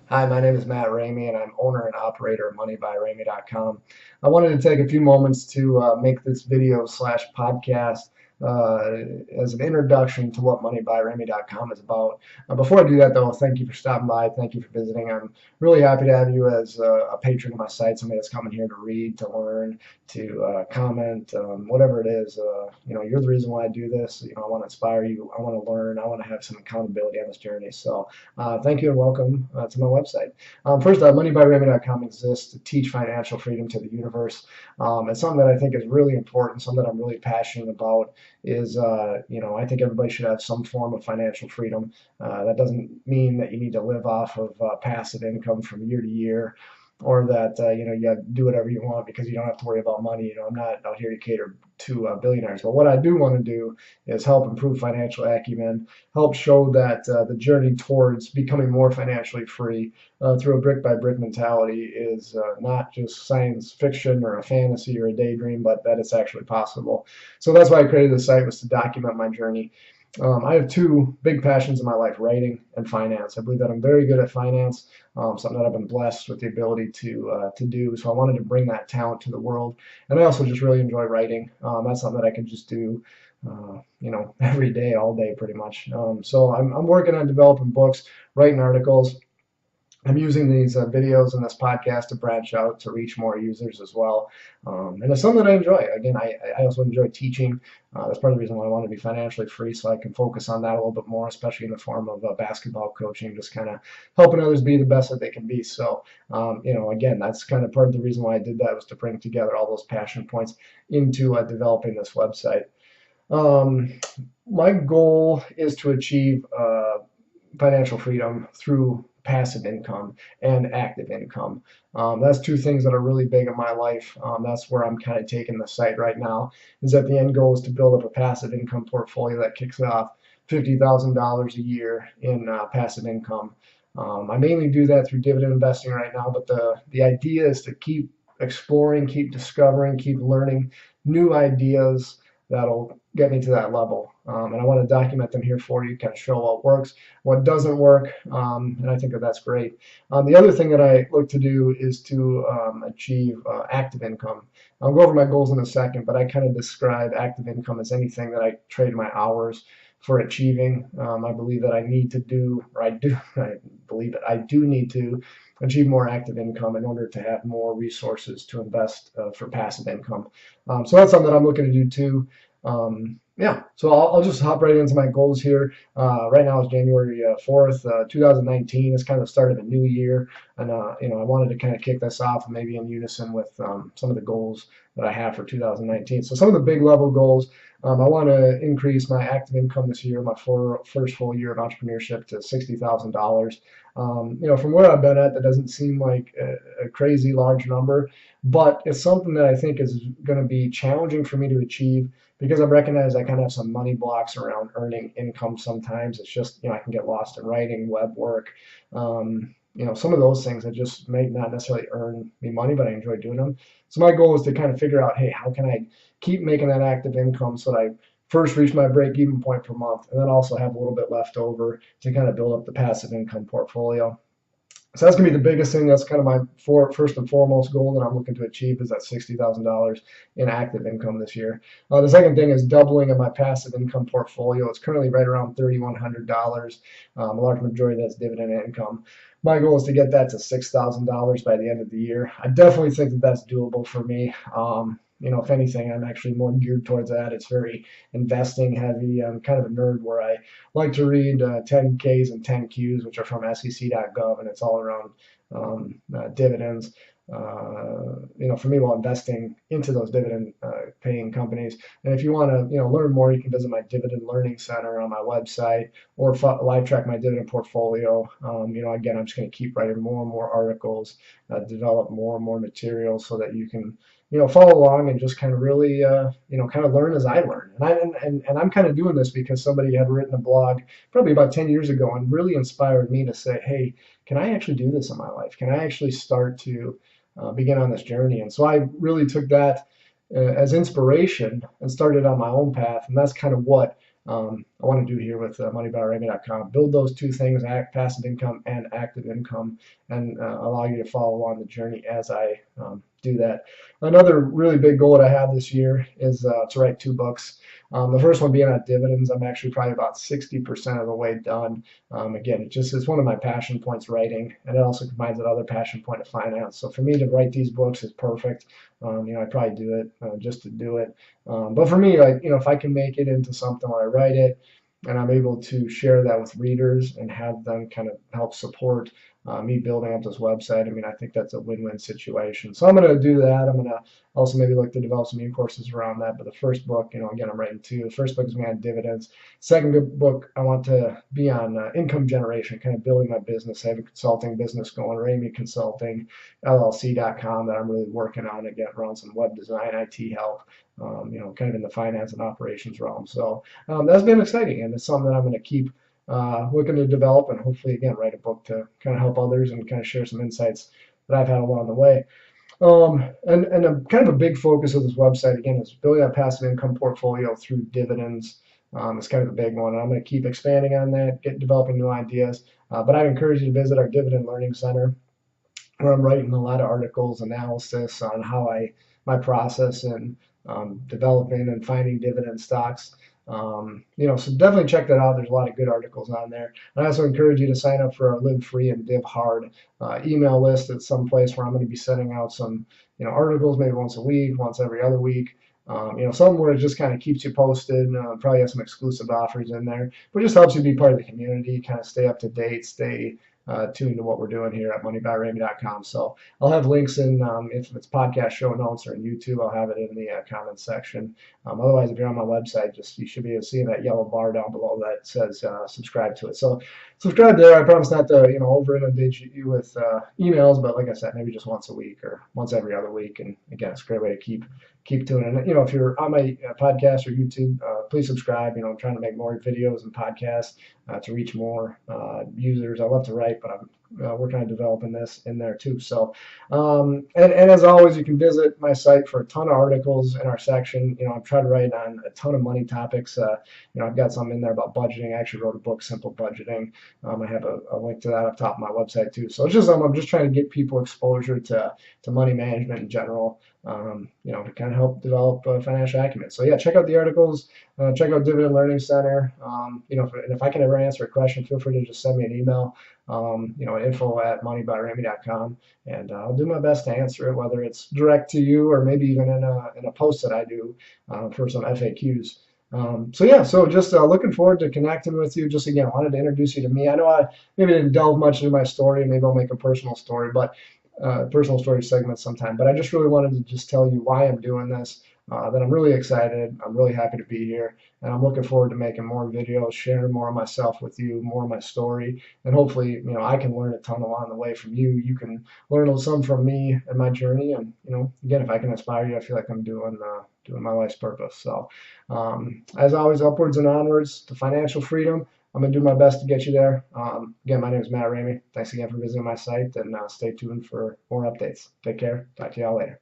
Hi, my name is Matt Ramey, and I'm owner and operator of MoneyByRamey.com. I wanted to take a few moments to make this video slash podcast as an introduction to what MoneyByRamey.com is about. Before I do that, though, thank you for stopping by. Thank you for visiting. I'm really happy to have you as a patron of my site, somebody that's coming here to read, to learn, to comment, whatever it is. You're the reason why I do this. I want to inspire you. I want to learn. I want to have some accountability on this journey. So. Thank you and welcome to my website. First, MoneyByRamey.com exists to teach financial freedom to the universe. It's something that I think is really important, something that I'm really passionate about is, I think everybody should have some form of financial freedom. That doesn't mean that you need to live off of passive income from year to year, or that you do whatever you want because you don't have to worry about money. I'm not out here to cater to billionaires, but what I do want to do is help improve financial acumen, help show that the journey towards becoming more financially free through a brick by brick mentality is not just science fiction or a fantasy or a daydream, but that it's actually possible. So that's why I created the site, was to document my journey. I have two big passions in my life: writing and finance. I believe that I'm very good at finance, something that I've been blessed with the ability to do. So I wanted to bring that talent to the world, and I also just really enjoy writing. That's something that I can just do, every day, all day, pretty much. So I'm working on developing books, writing articles. I'm using these videos and this podcast to branch out to reach more users as well. And it's something that I enjoy. Again, I also enjoy teaching. That's part of the reason why I want to be financially free, so I can focus on that a little bit more, especially in the form of basketball coaching, just kind of helping others be the best that they can be. So, again, that's kind of part of the reason why I did that, was to bring together all those passion points into developing this website. Um, my goal is to achieve financial freedom through passive income and active income. That's two things that are really big in my life. That's where I'm kind of taking the site right now, is that the end goal is to build up a passive income portfolio that kicks off $50,000 a year in passive income. I mainly do that through dividend investing right now, but the idea is to keep exploring, keep discovering, keep learning new ideas that'll get me to that level. And I want to document them here for you, kind of show what works, what doesn't work, and I think that that's great. The other thing that I look to do is to achieve active income. I'll go over my goals in a second, but I kind of describe active income as anything that I trade my hours for achieving. I believe that I need to do, or I believe that I do need to achieve more active income in order to have more resources to invest for passive income. So that's something that I'm looking to do too. Yeah, so I'll just hop right into my goals here. Right now is January 4th, 2019. It's kind of the start of a new year, and I wanted to kind of kick this off maybe in unison with some of the goals that I have for 2019. So some of the big level goals. I want to increase my active income this year, my first full year of entrepreneurship, to $60,000. From where I've been at, that doesn't seem like a crazy large number, but it's something that I think is going to be challenging for me to achieve, because I've recognized I kind of have some money blocks around earning income sometimes. It's just, I can get lost in writing, web work, some of those things that just may not necessarily earn me money, but I enjoy doing them. So my goal is to kind of figure out, hey, how can I keep making that active income so that I first reach my break even point per month, and then also have a little bit left over to kind of build up the passive income portfolio. So that's gonna be the biggest thing. That's kind of my first and foremost goal that I'm looking to achieve, is that $60,000 in active income this year. The second thing is doubling of my passive income portfolio. It's currently right around $3,100. A large majority of that's dividend income. My goal is to get that to $6,000 by the end of the year. I definitely think that that's doable for me. If anything, I'm actually more geared towards that. It's very investing heavy. I'm kind of a nerd where I like to read 10Ks and 10Qs, which are from SEC.gov, and it's all around dividends. For me, while investing into those dividend paying companies. And if you want to, learn more, you can visit my Dividend Learning Center on my website, or live track my dividend portfolio. Again, I'm just going to keep writing more and more articles, develop more and more material, so that you can follow along and just kind of really kind of learn as I learn. And I'm kind of doing this because somebody had written a blog probably about 10 years ago and really inspired me to say, hey, can I actually do this in my life? Can I actually start to begin on this journey? And so I really took that as inspiration and started on my own path, and that's kind of what I want to do here with moneybyramey.com. Build those two things, passive income and active income, and allow you to follow along the journey as I do that. Another really big goal that I have this year is to write 2 books. The first one being on dividends. I'm actually probably about 60% of the way done. Again, it's one of my passion points, writing, and it also combines another passion point of finance. So for me to write these books is perfect. I probably do it just to do it. But for me, like, if I can make it into something where I write it and I'm able to share that with readers and have them kind of help support me building up this website, I mean, I think that's a win-win situation. So I'm going to do that. I'm going to also maybe look to develop some e-courses around that. But the first book, again, I'm writing 2. The first book is going to be on dividends. Second book, I want to be on income generation, kind of building my business. I have a consulting business going, Ramey Consulting, LLC.com, that I'm really working on, again, around some web design, IT help. Kind of in the finance and operations realm. So that's been exciting, and it's something that I'm going to keep looking to develop, and hopefully, again, write a book to kind of help others and kind of share some insights that I've had along the way. And kind of a big focus of this website, again, is building that passive income portfolio through dividends. It's kind of a big one, and I'm going to keep expanding on that, developing new ideas. But I'd encourage you to visit our Dividend Learning Center, where I'm writing a lot of articles, analysis on my process in developing and finding dividend stocks. So definitely check that out. There's a lot of good articles on there. And I also encourage you to sign up for our Live Free and Div Hard email list at some place where I'm going to be sending out some, articles maybe once a week, once every other week. Something where it just kind of keeps you posted. Probably have some exclusive offers in there, but it just helps you be part of the community, kind of stay up to date, stay tuned to what we're doing here at moneybyramey.com. So I'll have links in, if it's podcast show notes or in YouTube, I'll have it in the comments section. Otherwise, if you're on my website, you should be able to see that yellow bar down below that says subscribe to it. So subscribe there. I promise not to over inundate you with emails, but like I said, maybe just once a week or once every other week. And again, it's a great way to keep tuning in. If you're on my podcast or YouTube, please subscribe. I'm trying to make more videos and podcasts to reach more users. I love to write, but I'm working on developing this in there too. So, and as always, you can visit my site for a ton of articles in our section. I've tried to write on a ton of money topics. I've got some in there about budgeting. I actually wrote a book, Simple Budgeting. I have a link to that up top of my website too. So it's just I'm just trying to get people exposure to money management in general. To kind of help develop financial acumen. So yeah, check out the articles, check out Dividend Learning Center. If I can ever answer a question, feel free to just send me an email, info@moneybyramey.com, and I'll do my best to answer it, whether it's direct to you or maybe even in a post that I do for some FAQs. So just looking forward to connecting with you. Just again, wanted to introduce you to me. I know I maybe didn't delve much into my story. Maybe I'll make a personal story, but personal story segment sometime. But I just really wanted to just tell you why I'm doing this. That I'm really excited. I'm really happy to be here, and I'm looking forward to making more videos, sharing more of myself with you, more of my story, and hopefully, I can learn a ton along the way from you. You can learn some from me and my journey, and again, if I can inspire you, I feel like I'm doing my life's purpose. So, as always, upwards and onwards to financial freedom. I'm going to do my best to get you there. Again, my name is Matt Ramey. Thanks again for visiting my site, and stay tuned for more updates. Take care. Talk to y'all later.